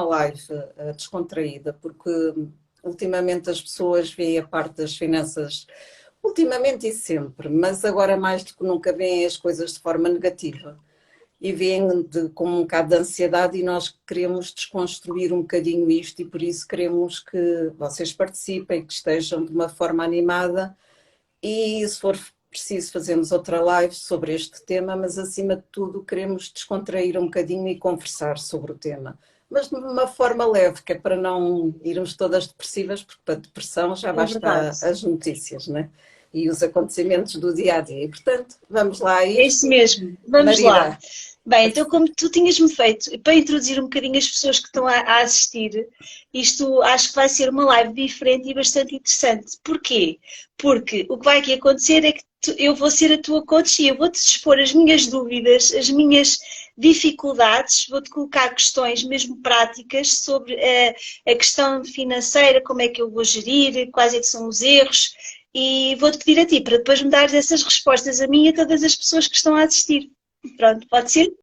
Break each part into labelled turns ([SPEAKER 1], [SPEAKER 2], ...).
[SPEAKER 1] live descontraída, porque ultimamente as pessoas veem a parte das finanças, ultimamente e sempre, mas agora mais do que nunca veem as coisas de forma negativa e veem com um bocado de ansiedade, e nós queremos desconstruir um bocadinho isto, e por isso queremos que vocês participem, que estejam de uma forma animada, e se for preciso fazemos outra live sobre este tema, mas acima de tudo queremos descontrair um bocadinho e conversar sobre o tema, mas de uma forma leve, que é para não irmos todas depressivas, porque para a depressão já basta as notícias, né? E os acontecimentos do dia a dia. E, portanto, vamos lá a isto.
[SPEAKER 2] É isso mesmo, vamos lá. Bem, então como tu tinhas-me feito, para introduzir um bocadinho as pessoas que estão a assistir, isto acho que vai ser uma live diferente e bastante interessante. Porquê? Porque o que vai aqui acontecer é que eu vou ser a tua coach e eu vou-te expor as minhas dúvidas, as minhas dificuldades, vou-te colocar questões mesmo práticas sobre a questão financeira, como é que eu vou gerir, quais é que são os erros, e vou-te pedir a ti para depois me dares essas respostas a mim e a todas as pessoas que estão a assistir. Pronto, pode ser?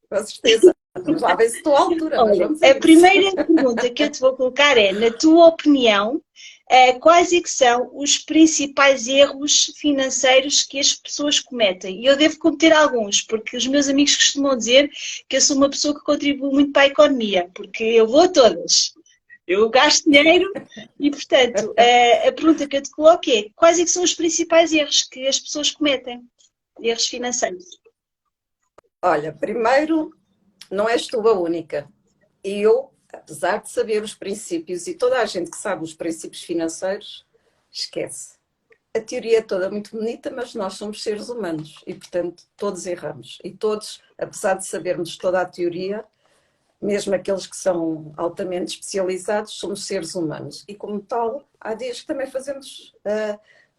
[SPEAKER 1] Com certeza. Vamos lá ver se estou à altura.
[SPEAKER 2] Olha, a primeira pergunta que eu te vou colocar é, na tua opinião, quais é que são os principais erros financeiros que as pessoas cometem? E eu devo cometer alguns, porque os meus amigos costumam dizer que eu sou uma pessoa que contribui muito para a economia, porque eu vou a todas. Eu gasto dinheiro e, portanto, a pergunta que eu te coloco é, quais é que são os principais erros que as pessoas cometem? Erros financeiros.
[SPEAKER 1] Olha, primeiro, não és tu a única. Eu, apesar de saber os princípios, e toda a gente que sabe os princípios financeiros, esquece. A teoria é toda muito bonita, mas nós somos seres humanos e, portanto, todos erramos. E todos, apesar de sabermos toda a teoria, mesmo aqueles que são altamente especializados, somos seres humanos. E, como tal, há dias que também fazemos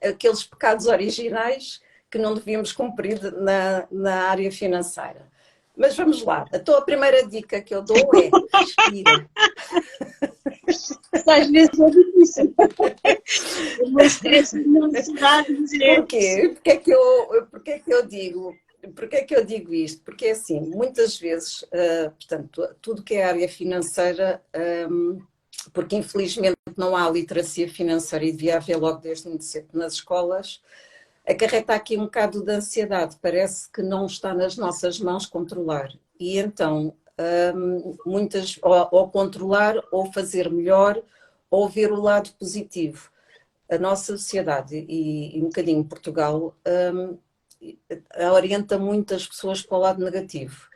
[SPEAKER 1] aqueles pecados originais que não devíamos cumprir na área financeira. Mas vamos lá. Então, a primeira dica que eu dou é respira.
[SPEAKER 2] Às vezes é difícil. Uma estresse de ansiedade.
[SPEAKER 1] Porquê? Porquê que eu digo isto? Porque é assim, muitas vezes, portanto, tudo que é área financeira, porque infelizmente não há literacia financeira e devia haver logo desde muito cedo nas escolas, acarreta aqui um bocado de ansiedade, parece que não está nas nossas mãos controlar. E então, ou controlar, ou fazer melhor, ou ver o lado positivo. A nossa sociedade, e um bocadinho Portugal, orienta muitas pessoas para o lado negativo.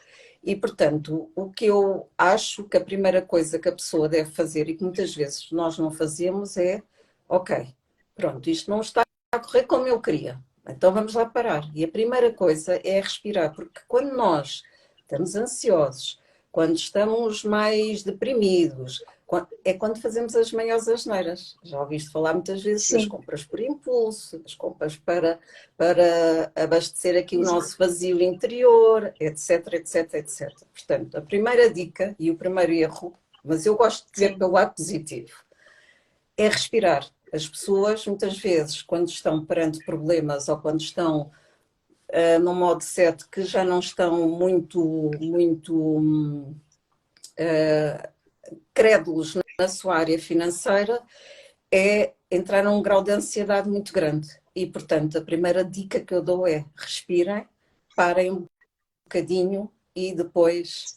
[SPEAKER 1] E, portanto, o que eu acho que a primeira coisa que a pessoa deve fazer, e que muitas vezes nós não fazemos, é ok, pronto, isto não está a correr como eu queria, então vamos lá parar. E a primeira coisa é respirar, porque quando nós estamos ansiosos, quando estamos mais deprimidos, é quando fazemos as maiores asneiras. Já ouviste falar muitas vezes das compras por impulso, das compras para abastecer aqui o nosso vazio interior, etc, etc, etc. Portanto, a primeira dica e o primeiro erro, mas eu gosto de ver pelo lado positivo, é respirar. As pessoas, muitas vezes, quando estão perante problemas ou quando estão num modo set que já não estão muito crédulos na sua área financeira, é entrar num grau de ansiedade muito grande. E, portanto, a primeira dica que eu dou é respirem, parem um bocadinho e depois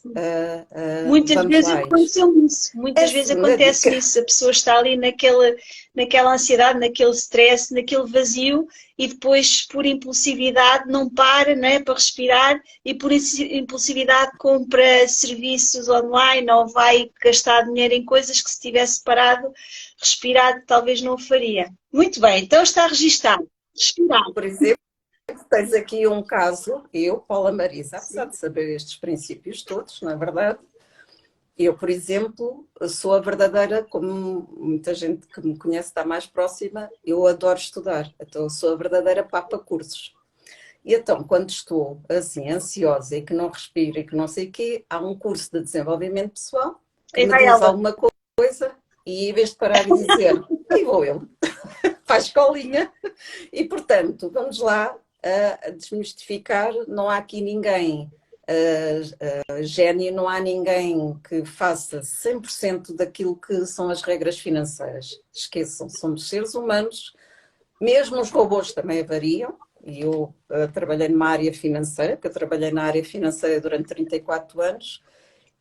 [SPEAKER 2] muitas vezes aconteceu isso. Muitas vezes acontece isso. A pessoa está ali naquela ansiedade, naquele stress, naquele vazio e depois, por impulsividade, não para, não é, para respirar e por impulsividade compra serviços online ou vai gastar dinheiro em coisas que se tivesse parado, respirado, talvez não o faria. Muito bem, então está registado. Respirar.
[SPEAKER 1] Por exemplo, tens aqui um caso, eu, Paula Marisa, apesar de saber estes princípios todos, não é verdade? Eu, por exemplo, sou a verdadeira, como muita gente que me conhece está mais próxima, eu adoro estudar, então eu sou a verdadeira papa cursos. E então, quando estou assim, ansiosa e que não respiro e que não sei o quê, há um curso de desenvolvimento pessoal que me diz alguma coisa e em vez de parar e dizer, aí vou eu, faz escolinha. E, portanto, vamos lá a desmistificar, não há aqui ninguém gênio, não há ninguém que faça 100% daquilo que são as regras financeiras. Esqueçam, somos seres humanos, mesmo os robôs também variam, e eu trabalhei numa área financeira, porque eu trabalhei na área financeira durante 34 anos,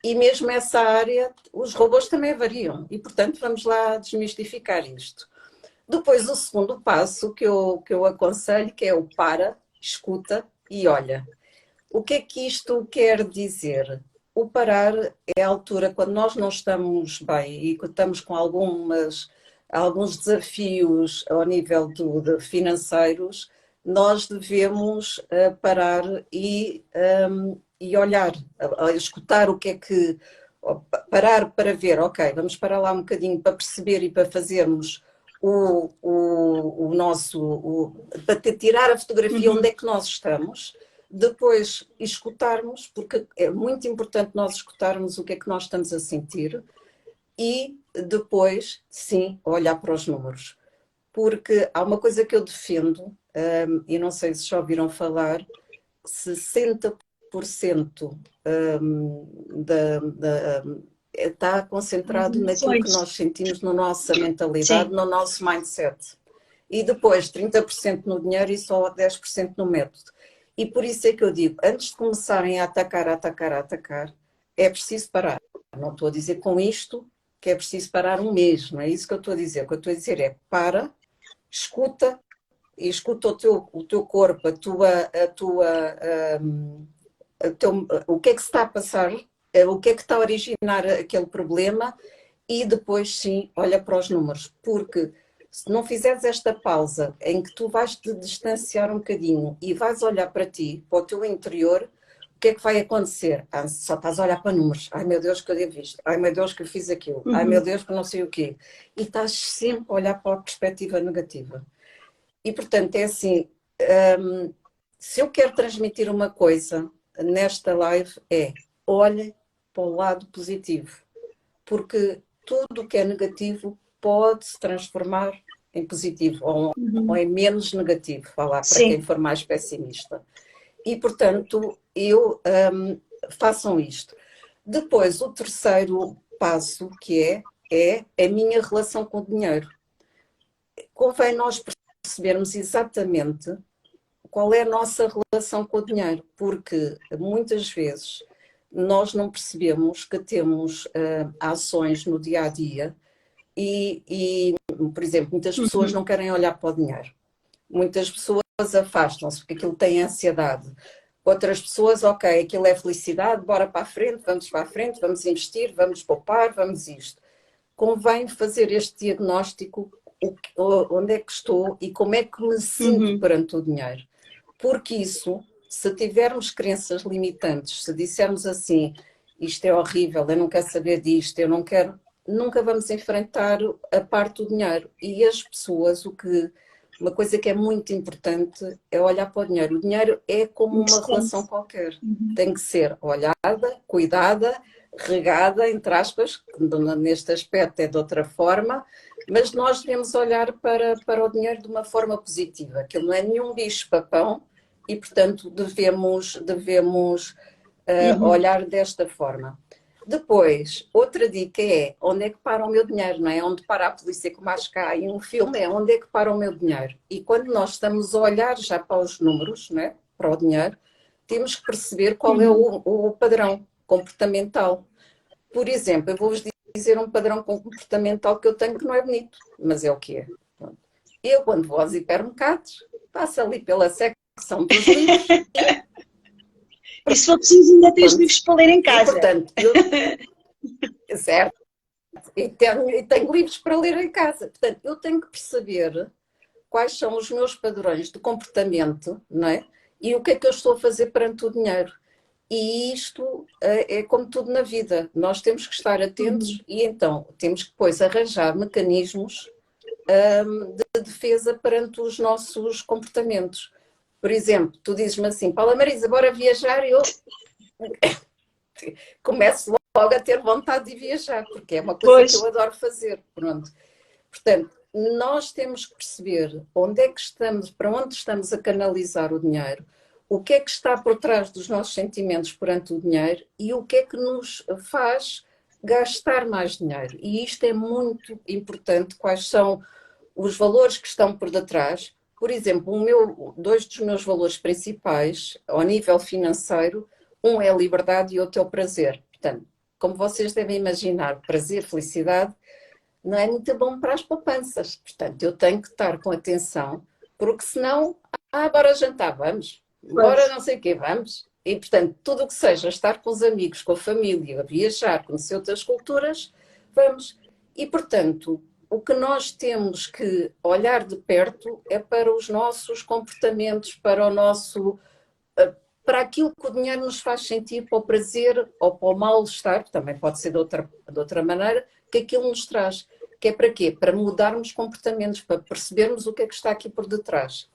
[SPEAKER 1] e mesmo essa área, os robôs também variam, e portanto vamos lá desmistificar isto. Depois o segundo passo que eu aconselho, que é o para, escuta e olha. O que é que isto quer dizer? O parar é a altura quando nós não estamos bem e que estamos com alguns desafios ao nível de financeiros, nós devemos parar e olhar, escutar o que é que... Parar para ver, ok, vamos parar lá um bocadinho para perceber e para fazermos o nosso... para tirar a fotografia onde é que nós estamos. Depois escutarmos, porque é muito importante nós escutarmos o que é que nós estamos a sentir e depois, sim, olhar para os números. Porque há uma coisa que eu defendo, e não sei se já ouviram falar, 60% está concentrado naquilo que nós sentimos, na nossa mentalidade, no nosso mindset. E depois 30% no dinheiro e só 10% no método. E por isso é que eu digo, antes de começarem a atacar, é preciso parar. Não estou a dizer com isto que é preciso parar um mês, não é isso que eu estou a dizer. O que eu estou a dizer é para, escuta, e escuta o teu corpo, o que é que se está a passar, o que é que está a originar aquele problema e depois sim, olha para os números, porque se não fizeres esta pausa em que tu vais te distanciar um bocadinho e vais olhar para ti, para o teu interior, o que é que vai acontecer? Só estás a olhar para números. Ai meu Deus que eu devo isto. Ai meu Deus que eu fiz aquilo. Ai meu Deus que não sei o quê. E estás sempre a olhar para a perspectiva negativa. E portanto é assim, se eu quero transmitir uma coisa nesta live é olhe para o lado positivo. Porque tudo o que é negativo pode se transformar em positivo ou em menos negativo, vá lá, para quem for mais pessimista. E, portanto, façam isto. Depois, o terceiro passo, que é a minha relação com o dinheiro. Convém nós percebermos exatamente qual é a nossa relação com o dinheiro, porque muitas vezes nós não percebemos que temos ações no dia-a-dia e, por exemplo, muitas pessoas não querem olhar para o dinheiro. Muitas pessoas afastam-se porque aquilo tem ansiedade. Outras pessoas, ok, aquilo é felicidade, bora para a frente, vamos investir, vamos poupar, vamos isto. Convém fazer este diagnóstico, onde é que estou e como é que me sinto perante o dinheiro. Porque isso, se tivermos crenças limitantes, se dissermos assim, isto é horrível, eu não quero saber disto, eu não quero, nunca vamos enfrentar a parte do dinheiro. E as pessoas, uma coisa que é muito importante é olhar para o dinheiro. O dinheiro é como uma relação qualquer. Tem que ser olhada, cuidada, regada, entre aspas, neste aspecto é de outra forma, mas nós devemos olhar para o dinheiro de uma forma positiva. Aquilo não é nenhum bicho-papão e, portanto, devemos olhar desta forma. Depois, outra dica é onde é que para o meu dinheiro, não é? Onde para a polícia, como acho que há em um filme, é onde é que para o meu dinheiro. E quando nós estamos a olhar já para os números, não é? Para o dinheiro, temos que perceber qual é o padrão comportamental. Por exemplo, eu vou-vos dizer um padrão comportamental que eu tenho que não é bonito, mas é o que é. Eu, quando vou aos hipermercados, passo ali pela secção dos livros
[SPEAKER 2] e se for preciso ainda tens livros para ler em casa.
[SPEAKER 1] E, portanto, certo, e tenho livros para ler em casa. Portanto, eu tenho que perceber quais são os meus padrões de comportamento, não é? E o que é que eu estou a fazer perante o dinheiro. E isto é como tudo na vida. Nós temos que estar atentos e então temos que depois arranjar mecanismos de defesa perante os nossos comportamentos. Por exemplo, tu dizes-me assim, Paula Marisa, bora viajar, e eu começo logo a ter vontade de viajar, porque é uma coisa que eu adoro fazer. Pronto. Portanto, nós temos que perceber onde é que estamos, para onde estamos a canalizar o dinheiro, o que é que está por trás dos nossos sentimentos perante o dinheiro e o que é que nos faz gastar mais dinheiro. E isto é muito importante, quais são os valores que estão por detrás. Por exemplo, dois dos meus valores principais, ao nível financeiro, um é a liberdade e outro é o prazer. Portanto, como vocês devem imaginar, prazer, felicidade, não é muito bom para as poupanças. Portanto, eu tenho que estar com atenção, porque senão, bora jantar, vamos. Bora não sei o quê, vamos. E, portanto, tudo o que seja estar com os amigos, com a família, viajar, conhecer outras culturas, vamos. E, portanto, o que nós temos que olhar de perto é para os nossos comportamentos, para aquilo que o dinheiro nos faz sentir, para o prazer ou para o mal-estar, também pode ser de outra maneira, que aquilo nos traz. Que é para quê? Para mudarmos comportamentos, para percebermos o que é que está aqui por detrás.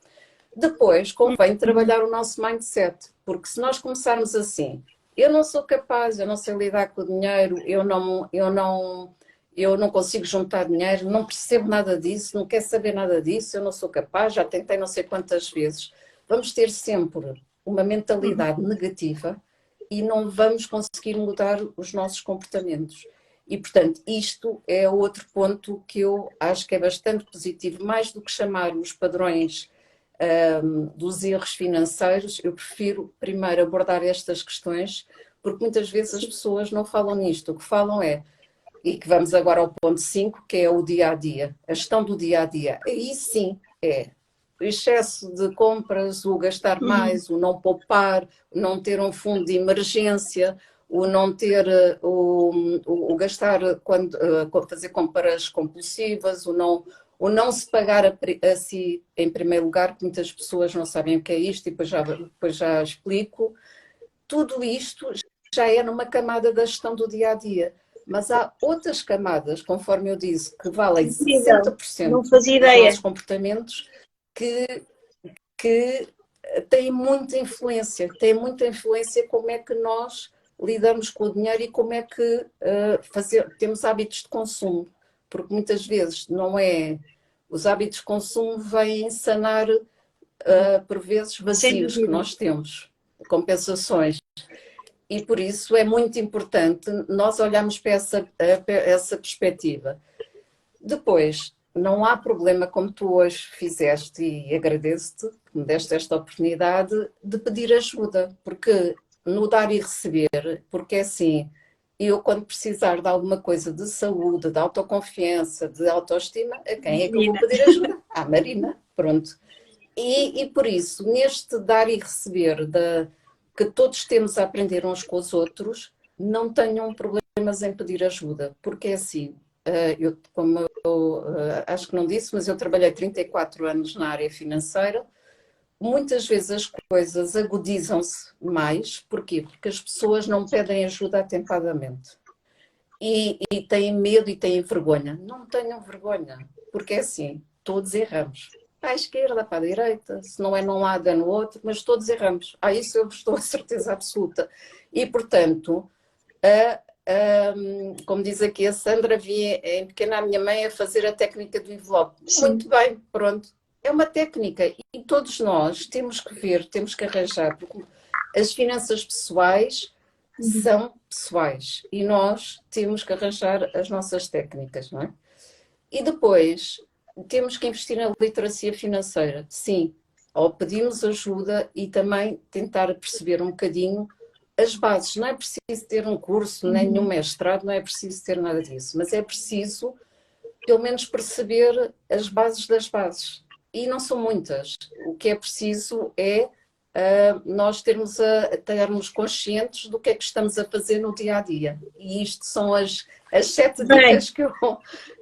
[SPEAKER 1] Depois, convém trabalhar o nosso mindset, porque se nós começarmos assim, eu não sou capaz, eu não sei lidar com o dinheiro, eu não consigo juntar dinheiro, não percebo nada disso, não quero saber nada disso, eu não sou capaz, já tentei não sei quantas vezes. Vamos ter sempre uma mentalidade negativa e não vamos conseguir mudar os nossos comportamentos. E, portanto, isto é outro ponto que eu acho que é bastante positivo, mais do que chamar os padrões dos erros financeiros, eu prefiro primeiro abordar estas questões, porque muitas vezes as pessoas não falam nisto, o que falam é, e que vamos agora ao ponto 5, que é o dia-a-dia, a gestão do dia-a-dia. Aí sim é o excesso de compras, o gastar mais, o não poupar, o não ter um fundo de emergência, o não ter, o gastar quando fazer compras compulsivas, o não se pagar a si em primeiro lugar, que muitas pessoas não sabem o que é isto, e depois já explico. Tudo isto já é numa camada da gestão do dia-a-dia. Mas há outras camadas, conforme eu disse, que valem 60%
[SPEAKER 2] não fazia
[SPEAKER 1] dos
[SPEAKER 2] ideia.
[SPEAKER 1] nossos comportamentos, que têm muita influência como é que nós lidamos com o dinheiro e como é que temos hábitos de consumo, porque muitas vezes não é... Os hábitos de consumo vêm sanar, por vezes, vazios que nós temos, compensações. E por isso é muito importante nós olharmos para essa perspectiva. Depois, não há problema, como tu hoje fizeste, e agradeço-te que me deste esta oportunidade, de pedir ajuda, porque no dar e receber, porque é assim, eu quando precisar de alguma coisa de saúde, de autoconfiança, de autoestima, a quem é que eu vou pedir ajuda? À Marina, pronto. E por isso, neste dar e receber, que todos temos a aprender uns com os outros, não tenham problemas em pedir ajuda, porque é assim, como eu acho que não disse, mas eu trabalhei 34 anos na área financeira. Muitas vezes as coisas agudizam-se mais. Porquê? Porque as pessoas não pedem ajuda atempadamente. E têm medo e têm vergonha. Não tenham vergonha, porque é assim, todos erramos. Para a esquerda, para a direita, se não é num lado é no outro, mas todos erramos. Isso eu estou a certeza absoluta. E, portanto, como diz aqui a Sandra, vi em pequena a minha mãe a fazer a técnica do envelope. Sim. Muito bem, pronto. É uma técnica e todos nós temos que ver, temos que arranjar, porque as finanças pessoais são pessoais e nós temos que arranjar as nossas técnicas, não é? E depois temos que investir na literacia financeira, sim, ou pedimos ajuda e também tentar perceber um bocadinho as bases. Não é preciso ter um curso, nem nenhum mestrado, não é preciso ter nada disso, mas é preciso pelo menos perceber as bases das bases. E não são muitas. O que é preciso é nós estarmos conscientes do que é que estamos a fazer no dia-a-dia. E isto são as 7 dicas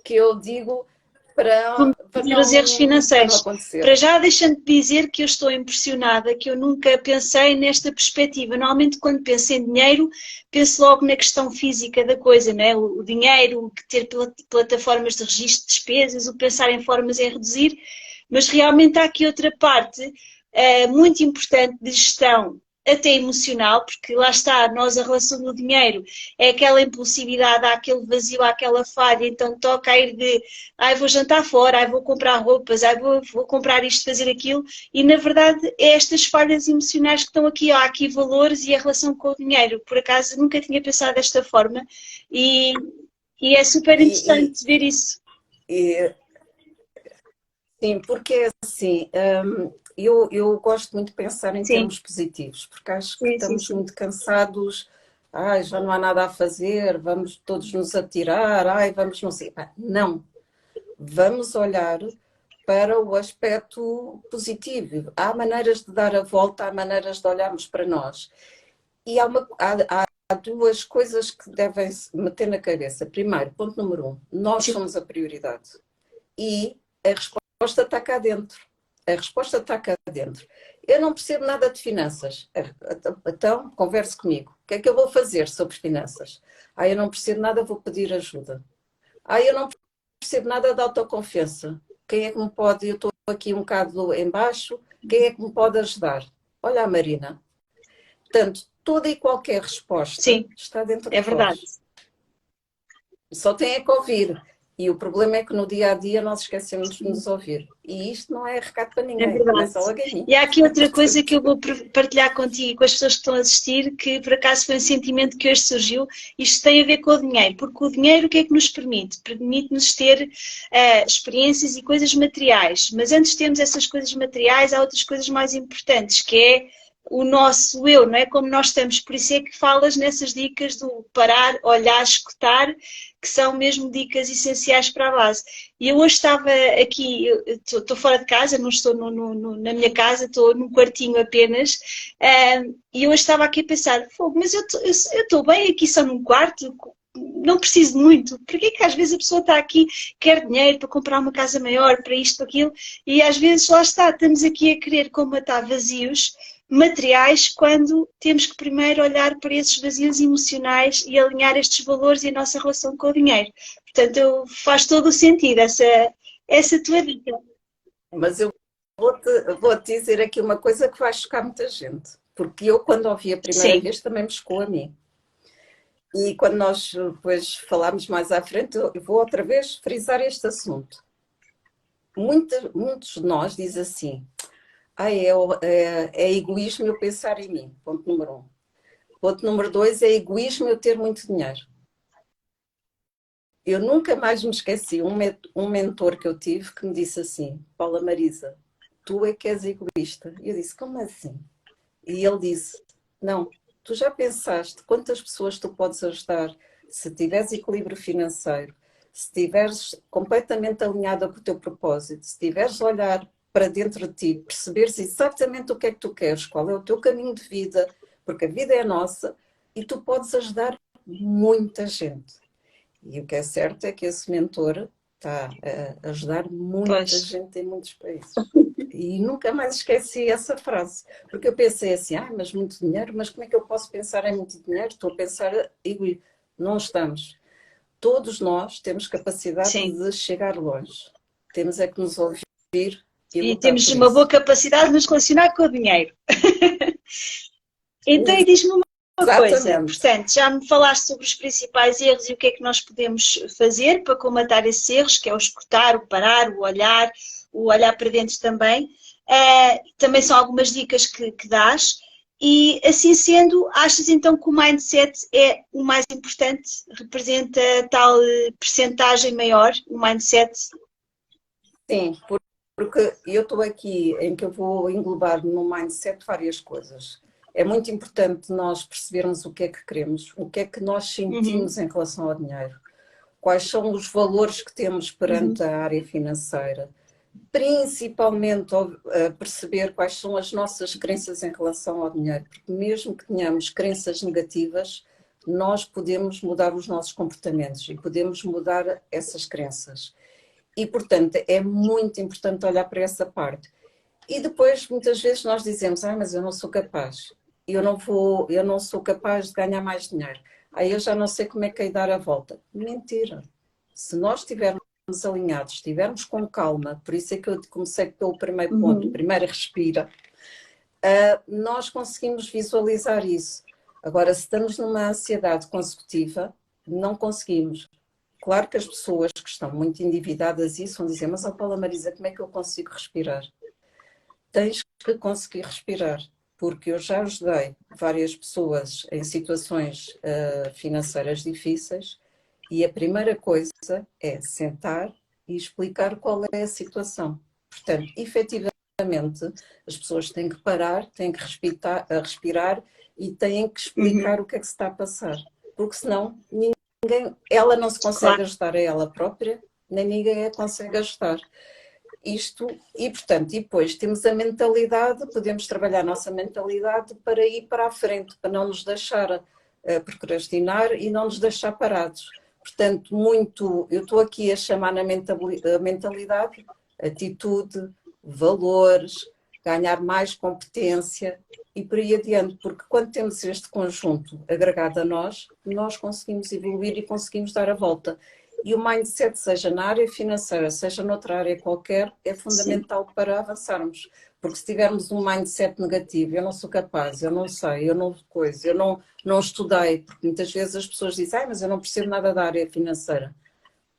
[SPEAKER 1] que eu digo para
[SPEAKER 2] os erros financeiros. Para já, deixando-te dizer que eu estou impressionada, que eu nunca pensei nesta perspectiva. Normalmente, quando penso em dinheiro, penso logo na questão física da coisa, não é? O dinheiro, ter plataformas de registro de despesas, o pensar em formas em reduzir. Mas realmente há aqui outra parte muito importante de gestão até emocional, porque lá está, nós a relação do dinheiro é aquela impulsividade, há aquele vazio, há aquela falha, então toca a ir de, ai vou jantar fora, ai vou comprar roupas, ai vou comprar isto, fazer aquilo, e na verdade é estas falhas emocionais que estão aqui, há aqui valores e a relação com o dinheiro. Por acaso nunca tinha pensado desta forma e, e é super interessante ver isso.
[SPEAKER 1] Sim, porque é assim, eu gosto muito de pensar em
[SPEAKER 2] Sim,
[SPEAKER 1] termos positivos, porque acho que
[SPEAKER 2] sim, sim,
[SPEAKER 1] estamos
[SPEAKER 2] sim.
[SPEAKER 1] muito cansados, ai, já não há nada a fazer, vamos todos nos atirar, ai, vamos não sei. Pá, não, vamos olhar para o aspecto positivo. Há maneiras de dar a volta, há maneiras de olharmos para nós. E há duas coisas que devem se meter na cabeça. Primeiro, ponto número um, nós
[SPEAKER 2] Sim.
[SPEAKER 1] somos a prioridade. E a resposta está cá dentro. A resposta está cá dentro. Eu não percebo nada de finanças. Então, converse comigo. O que é que eu vou fazer sobre finanças? Eu não percebo nada, vou pedir ajuda. Eu não percebo nada de autoconfiança. Quem é que me pode? Eu estou aqui um bocado embaixo. Quem é que me pode ajudar? Olha a Marina. Portanto, toda e qualquer resposta
[SPEAKER 2] Sim,
[SPEAKER 1] está dentro
[SPEAKER 2] é
[SPEAKER 1] de
[SPEAKER 2] verdade.
[SPEAKER 1] vós. Só tem é que ouvir. E o problema é que no dia a dia nós esquecemos de nos ouvir. E isto não é recado para
[SPEAKER 2] É
[SPEAKER 1] ninguém,
[SPEAKER 2] verdade.
[SPEAKER 1] começa logo em mim.
[SPEAKER 2] E há aqui outra coisa que
[SPEAKER 1] Portanto,
[SPEAKER 2] eu vou partilhar contigo e com as pessoas que estão a assistir, que por acaso foi um sentimento que hoje surgiu. Isto tem a ver com o dinheiro, porque o dinheiro o que é que nos permite? Permite-nos ter experiências e coisas materiais. Mas antes de termos essas coisas materiais, há outras coisas mais importantes, que é o nosso eu, não é? Como nós estamos. Por isso é que falas nessas dicas do parar, olhar, escutar, que são mesmo dicas essenciais para a base. E eu hoje estava aqui, estou fora de casa, não estou na minha casa, estou num quartinho apenas, e eu hoje estava aqui a pensar, mas eu estou bem aqui só num quarto, não preciso de muito. Porquê que às vezes a pessoa está aqui, quer dinheiro para comprar uma casa maior, para isto, para aquilo, e às vezes lá está, estamos aqui a querer combater vazios materiais quando temos que primeiro olhar para esses vazios emocionais e alinhar estes valores e a nossa relação com o dinheiro. Portanto, faz todo o sentido essa tua dica.
[SPEAKER 1] mas eu vou-te dizer aqui uma coisa que vai chocar muita gente. Porque eu, quando ouvi a primeira
[SPEAKER 2] Sim.
[SPEAKER 1] vez, também me chocou a mim. E quando nós depois falámos mais à frente, eu vou outra vez frisar este assunto. Muitos de nós dizem assim, é egoísmo eu pensar em mim, ponto número um. Ponto número dois, é egoísmo eu ter muito dinheiro. Eu nunca mais me esqueci, um mentor que eu tive que me disse assim, Paula Marisa, tu é que és egoísta. E eu disse, como assim? E ele disse, não, tu já pensaste quantas pessoas tu podes ajudar se tiveres equilíbrio financeiro, se estiveres completamente alinhada com o teu propósito, se tiveres a olhar para dentro de ti, perceberes exatamente o que é que tu queres, qual é o teu caminho de vida, porque a vida é nossa e tu podes ajudar muita gente. E o que é certo é que esse mentor está a ajudar muita
[SPEAKER 2] Pois.
[SPEAKER 1] gente em muitos países. E nunca mais esqueci essa frase, porque eu pensei assim, mas muito dinheiro, mas como é que eu posso pensar em muito dinheiro? Estou a pensar, e não estamos. Todos nós temos capacidade
[SPEAKER 2] Sim.
[SPEAKER 1] de chegar longe. Temos é que nos ouvir e
[SPEAKER 2] E
[SPEAKER 1] lutar
[SPEAKER 2] temos
[SPEAKER 1] por
[SPEAKER 2] uma boa
[SPEAKER 1] isso.
[SPEAKER 2] capacidade de nos relacionar com o dinheiro. Então, e diz-me uma coisa,
[SPEAKER 1] Exatamente.
[SPEAKER 2] portanto, já me falaste sobre os principais erros e o que é que nós podemos fazer para combater esses erros, que é o escutar, o parar, o olhar para dentro também. Também são algumas dicas que dás. E assim sendo, achas então que o mindset é o mais importante? Representa tal percentagem maior, o mindset?
[SPEAKER 1] Sim, porque eu estou aqui em que eu vou englobar no mindset várias coisas. É muito importante nós percebermos o que é que queremos, o que é que nós
[SPEAKER 2] Uhum,
[SPEAKER 1] sentimos em relação ao dinheiro, quais são os valores que temos
[SPEAKER 2] uhum,
[SPEAKER 1] perante a área financeira, principalmente perceber quais são as nossas crenças em relação ao dinheiro, porque mesmo que tenhamos crenças negativas, nós podemos mudar os nossos comportamentos e podemos mudar essas crenças. E, portanto, é muito importante olhar para essa parte. E depois, muitas vezes, nós dizemos, mas eu não sou capaz, eu não sou capaz de ganhar mais dinheiro. Aí eu já não sei como é que é dar a volta. Mentira. Se nós estivermos alinhados, estivermos com calma, por isso é que eu comecei pelo primeiro ponto,
[SPEAKER 2] uhum.
[SPEAKER 1] primeiro respira, nós conseguimos visualizar isso. Agora, se estamos numa ansiedade consecutiva, não conseguimos. Claro que as pessoas que estão muito endividadas isso vão dizer, mas Paula Marisa, como é que eu consigo respirar? Tens que conseguir respirar, porque eu já ajudei várias pessoas em situações financeiras difíceis e a primeira coisa é sentar e explicar qual é a situação. Portanto, efetivamente, as pessoas têm que parar, têm que respirar e têm que explicar o que é que se está a passar. Porque senão ela não se consegue ajudar a ela própria, nem ninguém a consegue ajudar. Isto, e portanto, e depois temos a mentalidade, podemos trabalhar a nossa mentalidade para ir para a frente, para não nos deixar procrastinar e não nos deixar parados. Portanto, eu estou aqui a chamar na mentalidade, atitude, valores, ganhar mais competência e por aí adiante, porque quando temos este conjunto agregado a nós conseguimos evoluir e conseguimos dar a volta. E o mindset, seja na área financeira, seja noutra área qualquer, é fundamental Sim. para avançarmos. Porque se tivermos um mindset negativo, eu não sou capaz, eu não sei, eu não estudei, porque muitas vezes as pessoas dizem, mas eu não percebo nada da área financeira.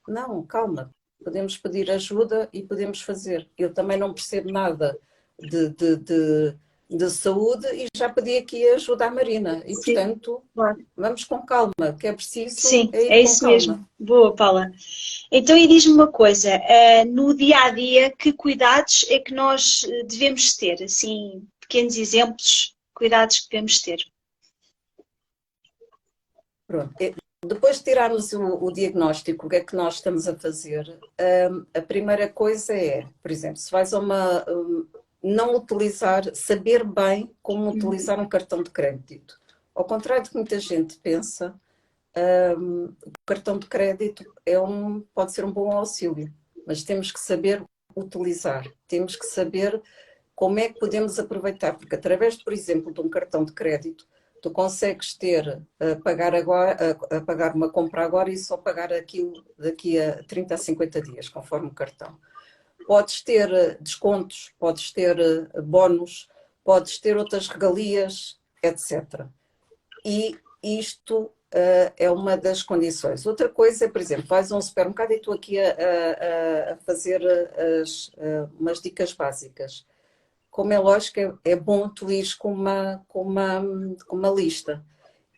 [SPEAKER 1] Não, calma, podemos pedir ajuda e podemos fazer. Eu também não percebo nada de saúde e já pedi aqui ajuda à Marina. E, Sim, portanto, claro. Vamos com calma, o que é preciso
[SPEAKER 2] Sim,
[SPEAKER 1] é
[SPEAKER 2] isso
[SPEAKER 1] calma.
[SPEAKER 2] mesmo. Boa, Paula. Então, e diz-me uma coisa, no dia-a-dia, que cuidados é que nós devemos ter? Assim, pequenos exemplos, cuidados que devemos ter.
[SPEAKER 1] Pronto. Depois de tirarmos o diagnóstico, o que é que nós estamos a fazer, a primeira coisa é, por exemplo, se vais a não utilizar, saber bem como utilizar um cartão de crédito. Ao contrário do que muita gente pensa, o cartão de crédito pode ser um bom auxílio, mas temos que saber utilizar, temos que saber como é que podemos aproveitar, porque através, por exemplo, de um cartão de crédito, tu consegues pagar uma compra agora e só pagar aquilo daqui a 30 a 50 dias, conforme o cartão. Podes ter descontos, podes ter bónus, podes ter outras regalias, etc. E isto é uma das condições. Outra coisa é, por exemplo, vais a um supermercado e estou aqui a fazer umas dicas básicas. Como é lógico, é bom tu ires com uma lista.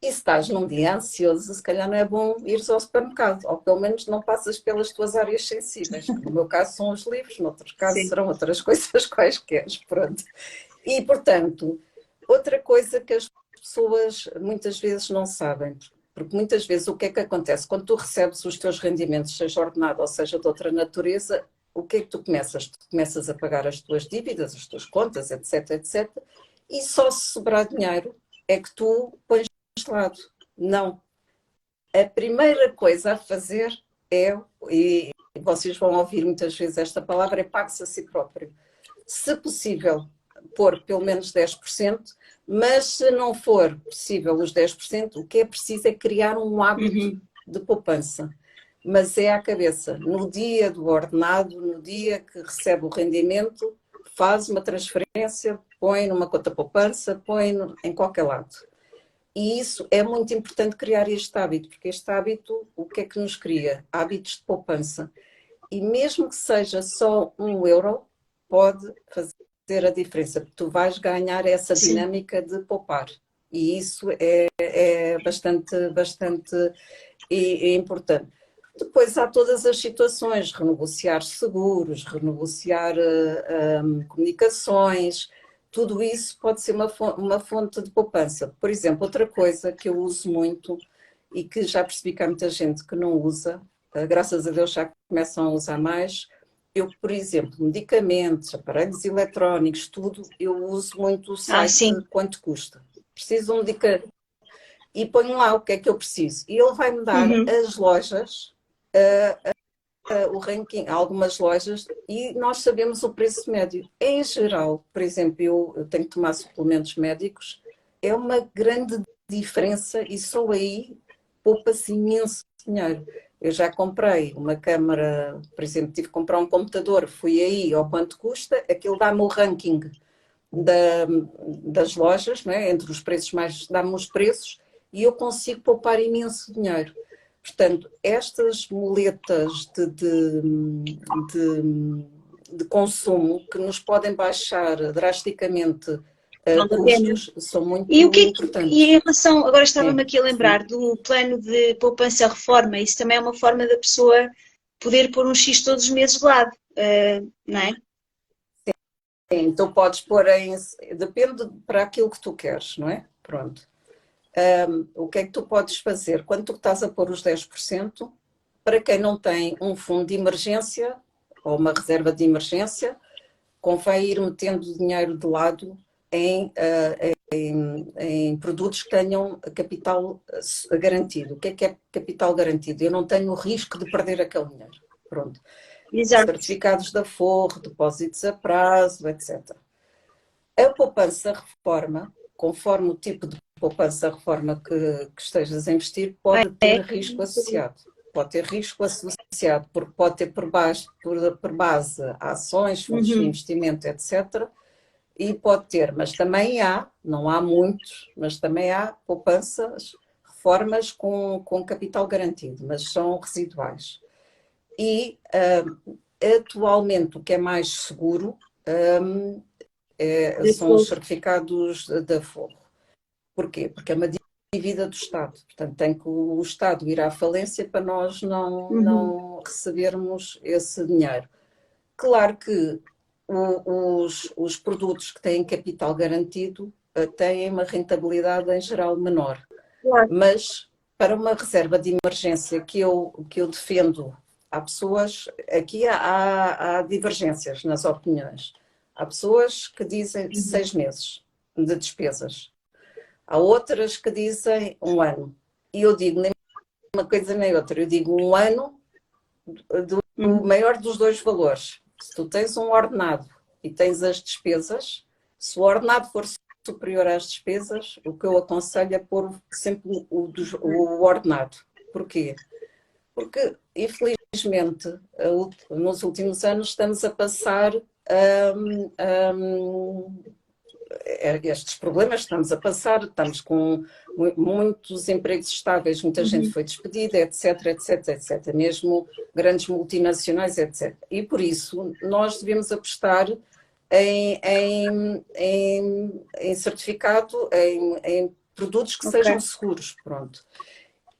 [SPEAKER 1] E se estás num dia ansioso, se calhar não é bom ires ao supermercado, ou pelo menos não passas pelas tuas áreas sensíveis. No meu caso são os livros, no outro caso Sim. serão outras coisas quaisquer. Pronto. E, portanto, outra coisa que as pessoas muitas vezes não sabem, porque muitas vezes o que é que acontece? Quando tu recebes os teus rendimentos, seja ordenado ou seja de outra natureza, o que é que tu começas? Tu começas a pagar as tuas dívidas, as tuas contas, etc, etc. E só se sobrar dinheiro é que tu pões de lado. Não. A primeira coisa a fazer e vocês vão ouvir muitas vezes esta palavra, é pague-se a si próprio. Se possível, pôr pelo menos 10%, mas se não for possível os 10%, o que é preciso é criar um hábito de poupança. Mas é à cabeça. No dia do ordenado, no dia que recebe o rendimento, faz uma transferência, põe numa conta poupança, põe em qualquer lado. E isso é muito importante criar este hábito, porque este hábito, o que é que nos cria? Hábitos de poupança. E mesmo que seja só €1, pode fazer a diferença, porque tu vais ganhar essa dinâmica de poupar. E isso é bastante importante. Depois há todas as situações, renegociar seguros, renegociar comunicações, tudo isso pode ser uma fonte de poupança. Por exemplo, outra coisa que eu uso muito e que já percebi que há muita gente que não usa, graças a Deus já começam a usar mais, eu, por exemplo, medicamentos, aparelhos eletrónicos, tudo, eu uso muito o site quanto custa. Preciso de um medicamento e ponho lá o que é que eu preciso. E ele vai-me dar as lojas, o ranking, algumas lojas, e nós sabemos o preço médio. Em geral, por exemplo, eu tenho que tomar suplementos médicos, é uma grande diferença e só aí poupa-se imenso dinheiro. Eu já comprei uma câmara, por exemplo, tive que comprar um computador, fui aí ao quanto custa, aquilo dá-me o ranking das lojas, não é? Entre os preços mais, dá-me os preços e eu consigo poupar imenso dinheiro. Portanto, estas muletas de consumo que nos podem baixar drasticamente custos são muito importantes.
[SPEAKER 2] E em relação, agora estava-me aqui a lembrar do plano de poupança-reforma, isso também é uma forma da pessoa poder pôr um X todos os meses de lado, não é?
[SPEAKER 1] Sim, tu podes pôr depende para aquilo que tu queres, não é? Pronto. O que é que tu podes fazer? Quando tu estás a pôr os 10%, para quem não tem um fundo de emergência ou uma reserva de emergência, convém ir metendo dinheiro de lado em produtos que tenham capital garantido. O que é capital garantido? Eu não tenho o risco de perder aquele dinheiro. Pronto.
[SPEAKER 2] Exato.
[SPEAKER 1] Certificados da Forro, depósitos a prazo, etc. A poupança-reforma, conforme o tipo de poupança-reforma que estejas a investir, pode ter risco associado. Pode ter risco associado, porque pode ter por base ações, fundos de investimento, etc. E pode ter, mas também há, não há muitos, mas também há poupanças, reformas com capital garantido, mas são residuais. E atualmente o que é mais seguro são os certificados da Forro. Porquê? Porque é uma dívida do Estado. Portanto, tem que o Estado ir à falência para nós não recebermos esse dinheiro. Claro que os produtos que têm capital garantido têm uma rentabilidade em geral menor.
[SPEAKER 2] Claro.
[SPEAKER 1] Mas para uma reserva de emergência que eu defendo, há pessoas, aqui há divergências nas opiniões. Há pessoas que dizem 6 meses de despesas. Há outras que dizem 1 ano. E eu digo nem uma coisa nem outra. Eu digo 1 ano do maior dos dois valores. Se tu tens um ordenado e tens as despesas, se o ordenado for superior às despesas, o que eu aconselho é pôr sempre o ordenado. Porquê? Porque, infelizmente, nos últimos anos estamos a passar estes problemas estamos a passar, estamos com muitos empregos estáveis, muita gente foi despedida, etc, etc, etc, mesmo grandes multinacionais, etc. E por isso nós devemos apostar em certificado, em produtos que sejam seguros, pronto.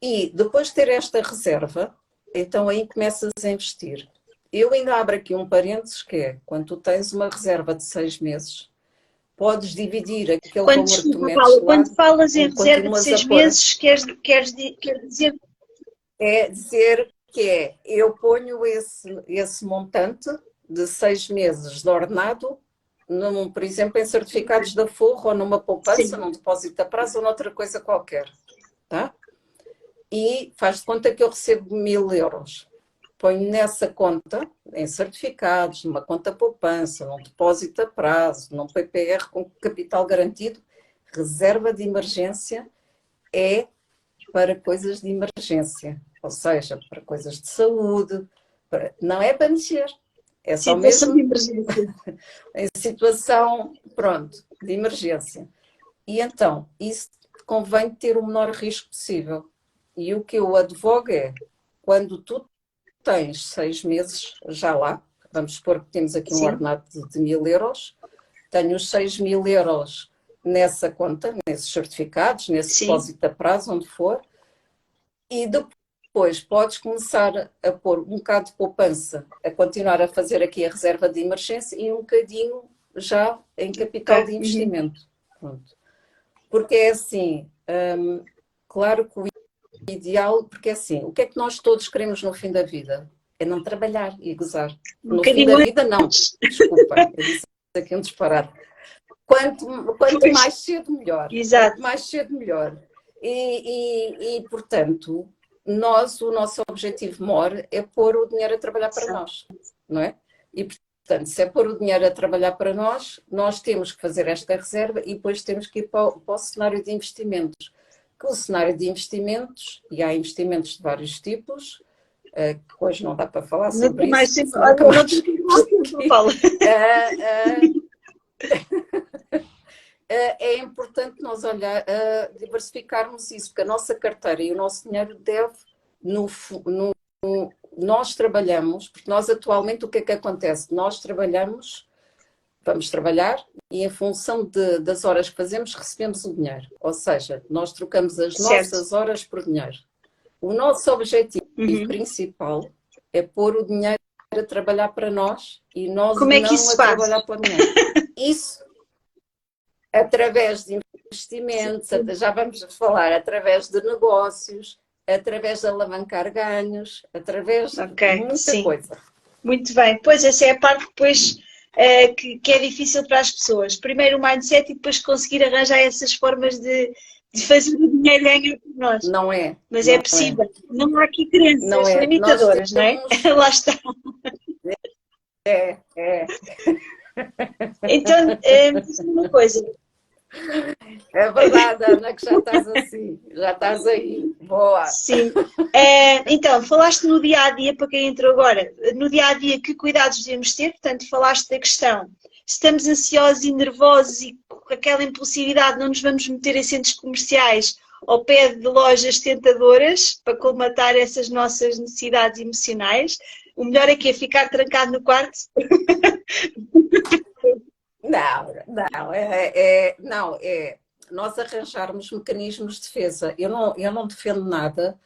[SPEAKER 1] E depois de ter esta reserva, então aí começas a investir. Eu ainda abro aqui um parênteses que é, quando tu tens uma reserva de 6 meses, podes dividir aquele valor que tu metes lá.
[SPEAKER 2] Quando falas em reserva de 6 meses, quer dizer...
[SPEAKER 1] É dizer que eu ponho esse montante de 6 meses de ordenado, por exemplo, em certificados da Forro ou numa poupança, num depósito a prazo ou noutra coisa qualquer. Tá? E faz de conta que eu recebo 1000 euros. Ponho nessa conta, em certificados, numa conta poupança, num depósito a prazo, num PPR com capital garantido, reserva de emergência é para coisas de emergência, ou seja, para coisas de saúde, não é para mexer, é só mesmo
[SPEAKER 2] de emergência.
[SPEAKER 1] em situação, pronto, de emergência. E então, isso convém ter o menor risco possível. E o que eu advogo é, quando tu tens 6 meses já lá, vamos supor que temos aqui um ordenado de 1000 euros, tenho os 6.000 euros nessa conta, nesses certificados, nesse depósito a prazo, onde for, e depois podes começar a pôr um bocado de poupança, a continuar a fazer aqui a reserva de emergência e um bocadinho já em capital de investimento. Pronto. Porque é assim, claro que o ideal, porque é assim, o que é que nós todos queremos no fim da vida? É não trabalhar e gozar. No fim da vida, não. Desculpa, eu disse aqui um disparate. Quanto mais cedo, melhor.
[SPEAKER 2] Exato.
[SPEAKER 1] Quanto mais cedo, melhor. E portanto, o nosso objetivo maior é pôr o dinheiro a trabalhar para nós, não é? E, portanto, se é pôr o dinheiro a trabalhar para nós, nós temos que fazer esta reserva e depois temos que ir para o cenário de investimentos. Que o cenário de investimentos, e há investimentos de vários tipos, que hoje não dá para falar sobre isso. É importante nós diversificarmos isso, porque a nossa carteira e o nosso dinheiro deve, nós trabalhamos, porque nós atualmente o que é que acontece? Nós trabalhamos, vamos trabalhar e em função das horas que fazemos recebemos o dinheiro, ou seja, nós trocamos as nossas horas por dinheiro. O nosso objetivo principal é pôr o dinheiro a trabalhar para nós e nós
[SPEAKER 2] Como é que
[SPEAKER 1] não
[SPEAKER 2] isso
[SPEAKER 1] a
[SPEAKER 2] faz?
[SPEAKER 1] trabalhar para o dinheiro. Isso através de investimentos, já vamos falar, através de negócios, através de alavancar ganhos, através de muita coisa.
[SPEAKER 2] Muito bem. Pois essa é a parte depois que é difícil para as pessoas. Primeiro o mindset e depois conseguir arranjar essas formas de fazer o dinheiro ganhar por nós.
[SPEAKER 1] Não é.
[SPEAKER 2] Mas é possível. Não há aqui crenças limitadoras, não é? Lá está.
[SPEAKER 1] É.
[SPEAKER 2] Então, diz-me uma coisa.
[SPEAKER 1] É verdade, Ana, que já estás assim, já estás aí, boa.
[SPEAKER 2] Sim. Então, falaste no dia-a-dia, para quem entrou agora, no dia-a-dia que cuidados devemos ter, portanto, falaste da questão, se estamos ansiosos e nervosos e com aquela impulsividade não nos vamos meter em centros comerciais ao pé de lojas tentadoras para colmatar essas nossas necessidades emocionais, o melhor é que é ficar trancado no quarto?
[SPEAKER 1] Não, nós arranjarmos mecanismos de defesa. Eu não defendo nada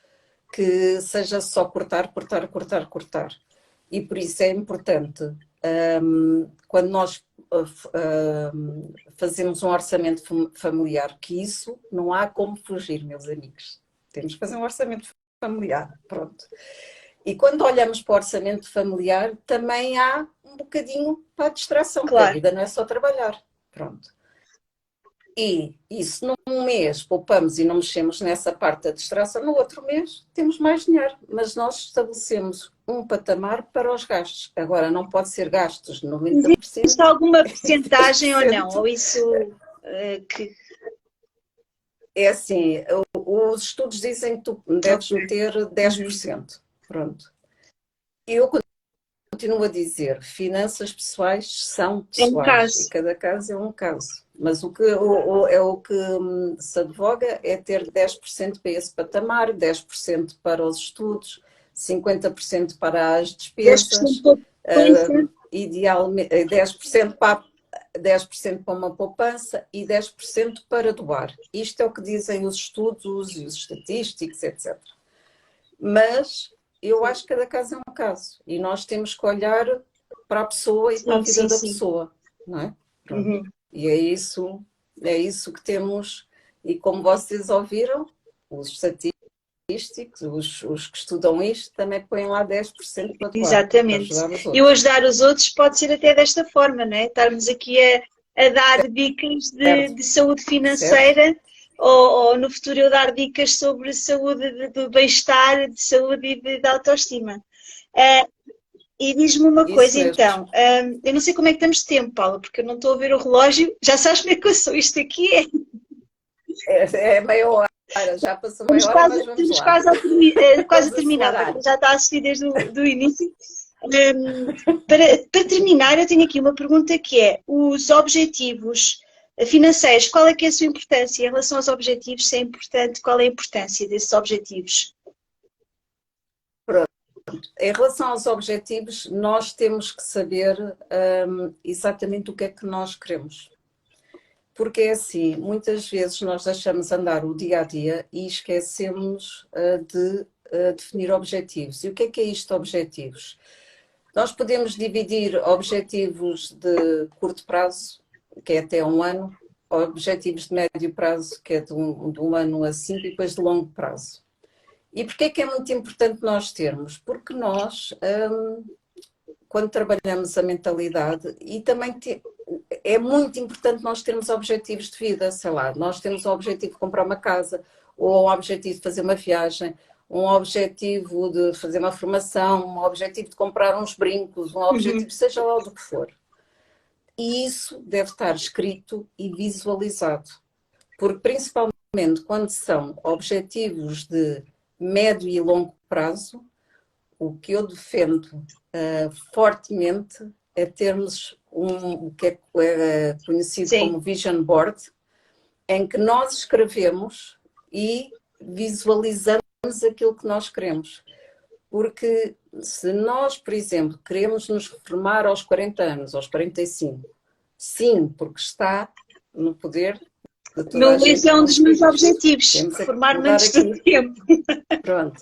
[SPEAKER 1] que seja só cortar. E por isso é importante, quando nós fazemos um orçamento familiar, que isso não há como fugir, meus amigos. Temos que fazer um orçamento familiar, pronto. E quando olhamos para o orçamento familiar, também há um bocadinho para a distração, porque a vida não é só trabalhar. Pronto. E se num mês poupamos e não mexemos nessa parte da distração, no outro mês temos mais dinheiro. Mas nós estabelecemos um patamar para os gastos. Agora, não pode ser gastos de 90%.
[SPEAKER 2] Existe alguma porcentagem ou não? Ou isso que...
[SPEAKER 1] É assim, os estudos dizem que tu deves meter 10%. Pronto. Eu continuo a dizer, finanças pessoais são pessoais.
[SPEAKER 2] É um caso.
[SPEAKER 1] E cada caso é um caso. Mas o que se advoga é ter 10% para esse patamar, 10% para os estudos, 50% para as despesas, 10% idealmente 10% para uma poupança e 10% para doar. Isto é o que dizem os estudos e os estatísticos, etc. Mas eu acho que cada caso é um caso. E nós temos que olhar para a pessoa e para a vida da pessoa. Não é? E é isso que temos. E como vocês ouviram, os estatísticos, os que estudam isto, também põem lá 10% para doar.
[SPEAKER 2] Exatamente. E o ajudar os outros pode ser até desta forma, não é? Estarmos aqui a dar dicas de saúde financeira. Ou no futuro eu dar dicas sobre saúde do bem-estar, de saúde e de autoestima. E diz-me uma coisa então, eu não sei como é que estamos de tempo, Paula, porque eu não estou a ver o relógio, já sabes como é que eu sou, isto aqui
[SPEAKER 1] é meia hora, já passou meia hora, mas vamos lá.
[SPEAKER 2] Quase a terminar, já está a assistir desde o início. Para terminar, eu tenho aqui uma pergunta que é, os objetivos financeiros, qual é que é a sua importância em relação aos objetivos? Se é importante, qual é a importância desses objetivos?
[SPEAKER 1] Pronto. Em relação aos objetivos, nós temos que saber exatamente o que é que nós queremos. Porque é assim, muitas vezes nós deixamos andar o dia a dia e esquecemos de definir objetivos. E o que é isto, objetivos? Nós podemos dividir objetivos de curto prazo, que é até 1 ano, objetivos de médio prazo, que é de um ano a 5, e depois de longo prazo. E porquê é que é muito importante nós termos? Porque nós, quando trabalhamos a mentalidade, e também é muito importante nós termos objetivos de vida, sei lá, nós temos o objetivo de comprar uma casa, ou o objetivo de fazer uma viagem, um objetivo de fazer uma formação, um objetivo de comprar uns brincos, um objetivo, seja lá do que for. E isso deve estar escrito e visualizado. Porque, principalmente, quando são objetivos de médio e longo prazo, o que eu defendo fortemente é termos o que é conhecido
[SPEAKER 2] Sim.
[SPEAKER 1] como Vision Board, em que nós escrevemos e visualizamos aquilo que nós queremos. Porque se nós, por exemplo, queremos nos reformar aos 40 anos, aos 45, sim, porque está no poder de toda a gente.
[SPEAKER 2] Esse é um dos meus objetivos, reformar-me antes do tempo.
[SPEAKER 1] Pronto.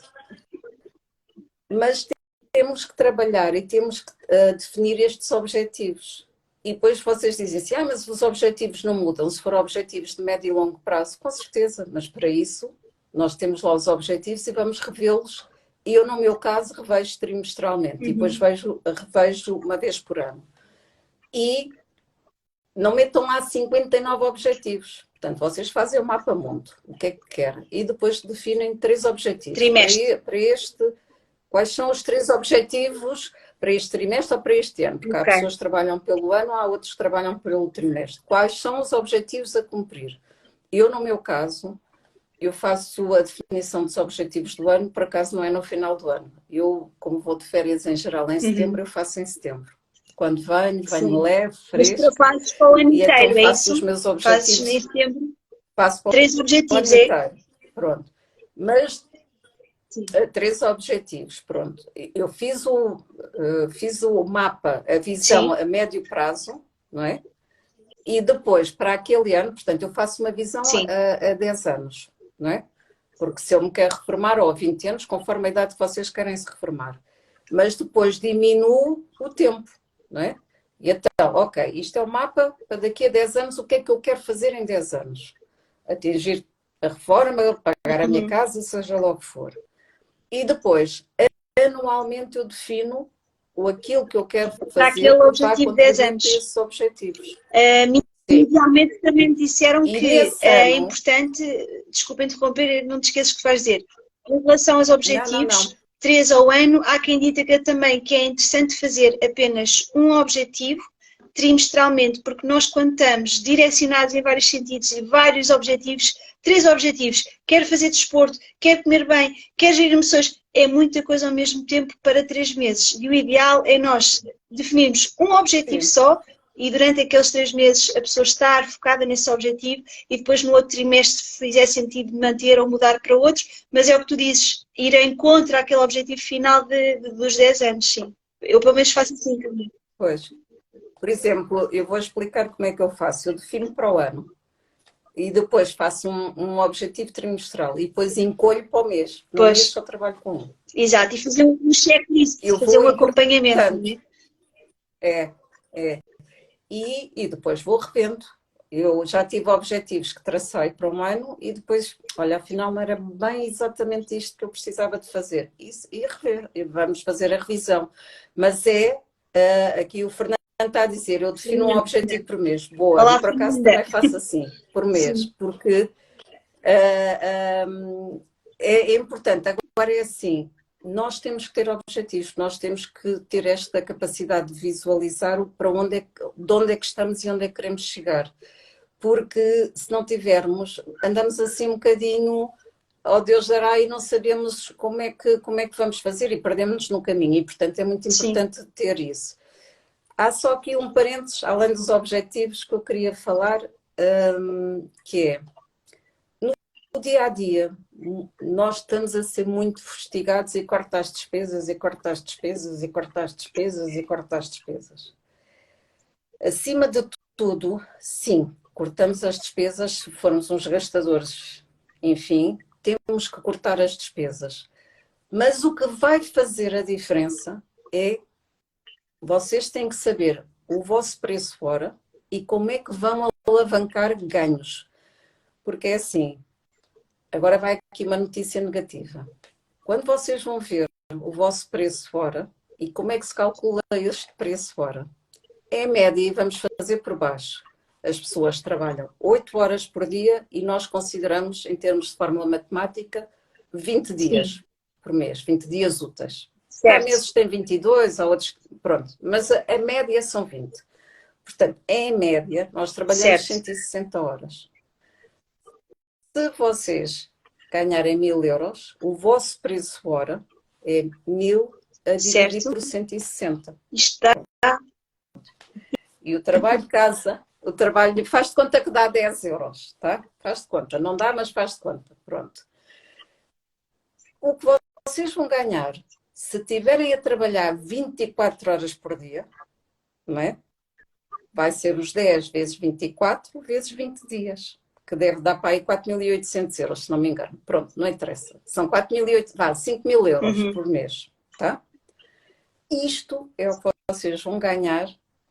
[SPEAKER 1] Mas temos que trabalhar e temos que definir estes objetivos. E depois vocês dizem assim, mas os objetivos não mudam, se forem objetivos de médio e longo prazo, com certeza, mas para isso nós temos lá os objetivos e vamos revê-los. E eu, no meu caso, revejo trimestralmente e depois revejo uma vez por ano. E não metam lá 59 objetivos. Portanto, vocês fazem o mapa mundo, o que é que querem, e depois definem 3 objetivos. Para este, quais são os 3 objetivos para este trimestre ou para este ano? Porque há pessoas que trabalham pelo ano, há outros que trabalham pelo trimestre. Quais são os objetivos a cumprir? Eu, no meu caso, eu faço a definição dos objetivos do ano, por acaso não é no final do ano. Eu, como vou de férias em geral em setembro, eu faço em setembro. Quando venho leve, fresco.
[SPEAKER 2] Mas tu fazes para o ano inteiro,
[SPEAKER 1] então
[SPEAKER 2] é
[SPEAKER 1] faço
[SPEAKER 2] isso?
[SPEAKER 1] os meus objetivos.
[SPEAKER 2] Fazes em setembro?
[SPEAKER 1] Faço para
[SPEAKER 2] 3 objetivos,
[SPEAKER 1] o ano inteiro. Pronto. Mas 3 objetivos, pronto. Eu fiz o mapa, a visão a médio prazo, não é? E depois, para aquele ano, portanto, eu faço uma visão a 10 anos, não é? Porque se eu me quero reformar, ou a 20 anos, conforme a idade que vocês querem se reformar. Mas depois diminuo o tempo, não é? E então, ok, isto é o mapa para daqui a 10 anos, o que é que eu quero fazer em 10 anos? Atingir a reforma, pagar a minha casa, seja lá o que for. E depois, anualmente eu defino aquilo que eu quero fazer
[SPEAKER 2] para aquele objetivo de 10 anos.
[SPEAKER 1] Esses objetivos.
[SPEAKER 2] Inicialmente também me disseram que é importante, desculpa interromper, não te esqueças que vais dizer, em relação aos objetivos, 3 ao ano, há quem diga também que é interessante fazer apenas um objetivo trimestralmente, porque nós quando estamos direcionados em vários sentidos e vários objetivos, 3 objetivos, quero fazer desporto, quero comer bem, quero gerir emoções, é muita coisa ao mesmo tempo para 3 meses. E o ideal é nós definirmos um objetivo só e durante aqueles 3 meses a pessoa estar focada nesse objetivo e depois no outro trimestre, se fizer sentido, manter ou mudar para outros, mas é o que tu dizes, ir em contra aquele objetivo final dos 10 anos, sim. Eu pelo menos faço assim também.
[SPEAKER 1] Pois. Por exemplo, eu vou explicar como é que eu faço. Eu defino para o ano e depois faço um objetivo trimestral e depois encolho para o mês. No mês só trabalho com um.
[SPEAKER 2] Exato, e fazer um checklist, fazer um acompanhamento.
[SPEAKER 1] E depois vou revendo. Eu já tive objetivos que tracei para um ano e depois, olha, afinal não era bem exatamente isto que eu precisava de fazer. Isso, e rever, vamos fazer a revisão. Mas aqui o Fernando está a dizer, eu defino um objetivo por mês. Boa, olá, e por acaso também faço assim, por mês, porque é importante. Agora é assim, nós temos que ter objetivos, nós temos que ter esta capacidade de visualizar de onde é que estamos e onde é que queremos chegar. Porque se não tivermos, andamos assim um bocadinho, oh Deus dará, e não sabemos como é que vamos fazer e perdemos-nos no caminho. E, portanto, é muito importante ter isso. Há só aqui um parênteses, além dos objetivos, que eu queria falar, que é, no dia a dia, nós estamos a ser muito fustigados e corta as despesas, e corta as despesas, e corta as despesas, e corta as despesas. Acima de tudo, sim, cortamos as despesas, se formos uns gastadores, enfim, temos que cortar as despesas. Mas o que vai fazer a diferença é vocês têm que saber o vosso preço fora e como é que vão alavancar ganhos. Porque é assim, agora vai aqui uma notícia negativa. Quando vocês vão ver o vosso preço fora e como é que se calcula este preço fora, é média e vamos fazer por baixo. As pessoas trabalham 8 horas por dia e nós consideramos, em termos de fórmula matemática, 20 dias por mês, 20 dias úteis. Há meses que têm 22, há outros... Pronto, mas a média são 20. Portanto, em média, nós trabalhamos 160 horas. Se vocês ganharem 1000 euros, o vosso preço fora é 1000 a dividir por 160.
[SPEAKER 2] Está...
[SPEAKER 1] E o trabalho de casa, o trabalho, faz de conta que dá 10 euros, tá? Faz de conta, não dá, mas faz de conta, pronto. O que vocês vão ganhar, se tiverem a trabalhar 24 horas por dia, não é? Vai ser os 10 vezes 24 vezes 20 dias, que deve dar para aí 4.800 euros, se não me engano. Pronto, não interessa. São 5.000 euros por mês, tá? Isto é o que vocês vão ganhar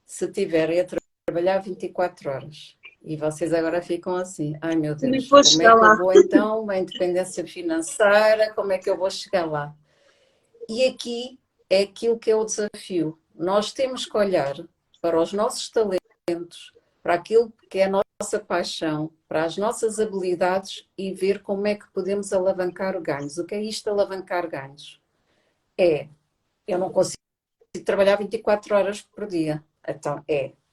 [SPEAKER 1] se tiverem a trabalhar 24 horas. E vocês agora ficam assim, ai meu Deus, como é que eu vou então, a independência financeira, como é que eu vou chegar lá? E aqui é aquilo que é o desafio. Nós temos que olhar para os nossos talentos, para aquilo que é a nossa paixão, para as nossas habilidades e ver como é que podemos alavancar ganhos. O que é isto, alavancar ganhos? Eu não consigo trabalhar 24 horas por dia. Então,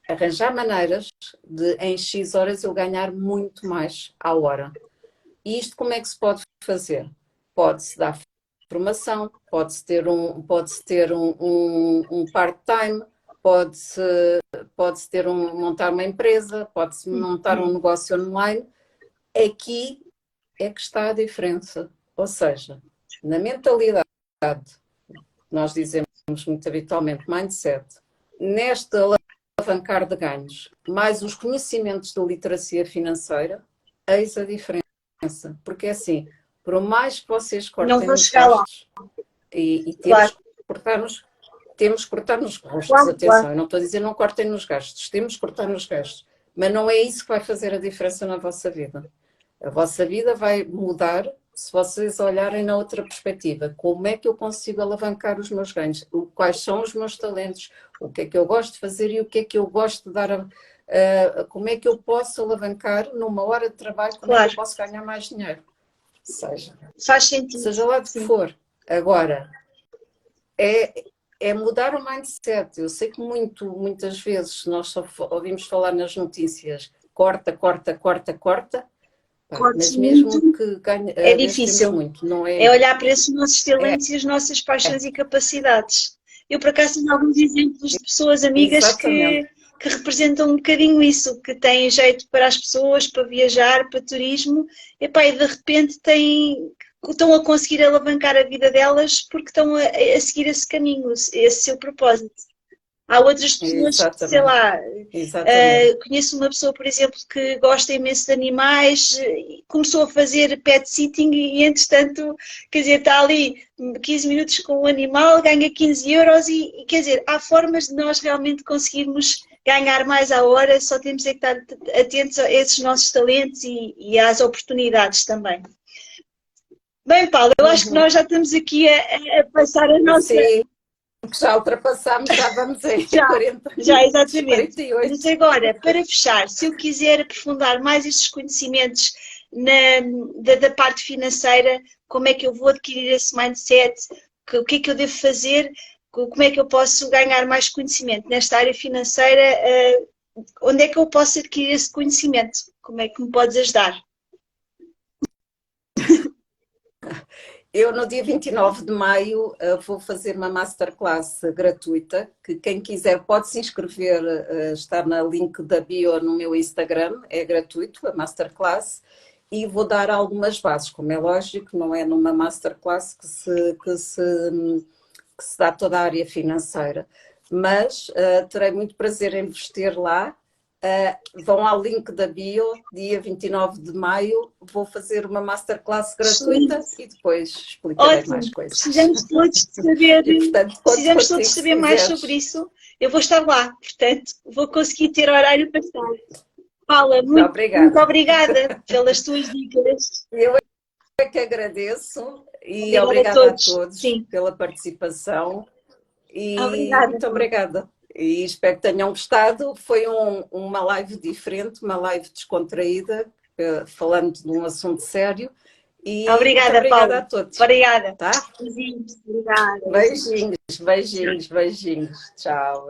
[SPEAKER 1] arranjar maneiras de em X horas eu ganhar muito mais à hora. E isto como é que se pode fazer? Pode-se dar formação, pode-se ter um part-time, pode-se ter montar uma empresa, pode-se montar um negócio online. Aqui é que está a diferença. Ou seja, na mentalidade, nós dizemos muito habitualmente mindset, neste alavancar de ganhos, mais os conhecimentos da literacia financeira, eis a diferença. Porque é assim, por mais que vocês cortem nos gastos, e temos que cortar nos gastos, atenção, eu não estou a dizer não cortem nos gastos, temos que cortar nos gastos, mas não é isso que vai fazer a diferença na vossa vida. A vossa vida vai mudar se vocês olharem na outra perspectiva. Como é que eu consigo alavancar os meus ganhos? Quais são os meus talentos? O que é que eu gosto de fazer e o que é que eu gosto de dar como é que eu posso alavancar numa hora de trabalho, como é que eu posso ganhar mais dinheiro?
[SPEAKER 2] Faz sentido.
[SPEAKER 1] Seja lá de que for. Agora, é mudar o mindset. Eu sei que muitas vezes nós só ouvimos falar nas notícias, corta, mas mesmo que ganhe,
[SPEAKER 2] é difícil.
[SPEAKER 1] Muito, não
[SPEAKER 2] é olhar para esses nossos talentos e as nossas paixões e capacidades. Eu, por acaso, tenho alguns exemplos de pessoas amigas que representam um bocadinho isso, que têm jeito para as pessoas, para viajar, para turismo, e de repente estão a conseguir alavancar a vida delas porque estão a seguir esse caminho, esse seu propósito. Há outras pessoas que, sei lá, conheço uma pessoa, por exemplo, que gosta imenso de animais, começou a fazer pet sitting e, entretanto, quer dizer, está ali 15 minutos com o animal, ganha 15 euros e, quer dizer, há formas de nós realmente conseguirmos ganhar mais à hora, só temos é que estar atentos a esses nossos talentos e às oportunidades também. Bem, Paulo, eu acho que nós já estamos aqui a passar a nossa...
[SPEAKER 1] Sim. Já ultrapassámos, já vamos em 40 minutos.
[SPEAKER 2] Já, exatamente. 48. Mas agora, para fechar, se eu quiser aprofundar mais estes conhecimentos da parte financeira, como é que eu vou adquirir esse mindset, o que é que eu devo fazer, como é que eu posso ganhar mais conhecimento nesta área financeira, onde é que eu posso adquirir esse conhecimento? Como é que me podes ajudar?
[SPEAKER 1] Eu, no dia 29 de maio, vou fazer uma masterclass gratuita, que quem quiser pode se inscrever, está no link da bio no meu Instagram, é gratuito a masterclass, e vou dar algumas bases, como é lógico, não é numa masterclass que se dá toda a área financeira, mas terei muito prazer em vos ter lá. Vão ao link da bio, dia 29 de maio, vou fazer uma masterclass gratuita e depois explicarei mais coisas.
[SPEAKER 2] Precisamos todos de saber, precisamos todos saber mais sobre isso. Eu vou estar lá, portanto, vou conseguir ter horário para estar. Paula, muito obrigada pelas tuas dicas.
[SPEAKER 1] Eu é que agradeço e obrigada a todos pela participação. E muito obrigada. E espero que tenham gostado. Foi uma live diferente, uma live descontraída, falando de um assunto sério. E
[SPEAKER 2] obrigada, Paula.
[SPEAKER 1] A todos.
[SPEAKER 2] Obrigada.
[SPEAKER 1] Tá?
[SPEAKER 2] Beijinhos. Obrigada.
[SPEAKER 1] Beijinhos. Tchau.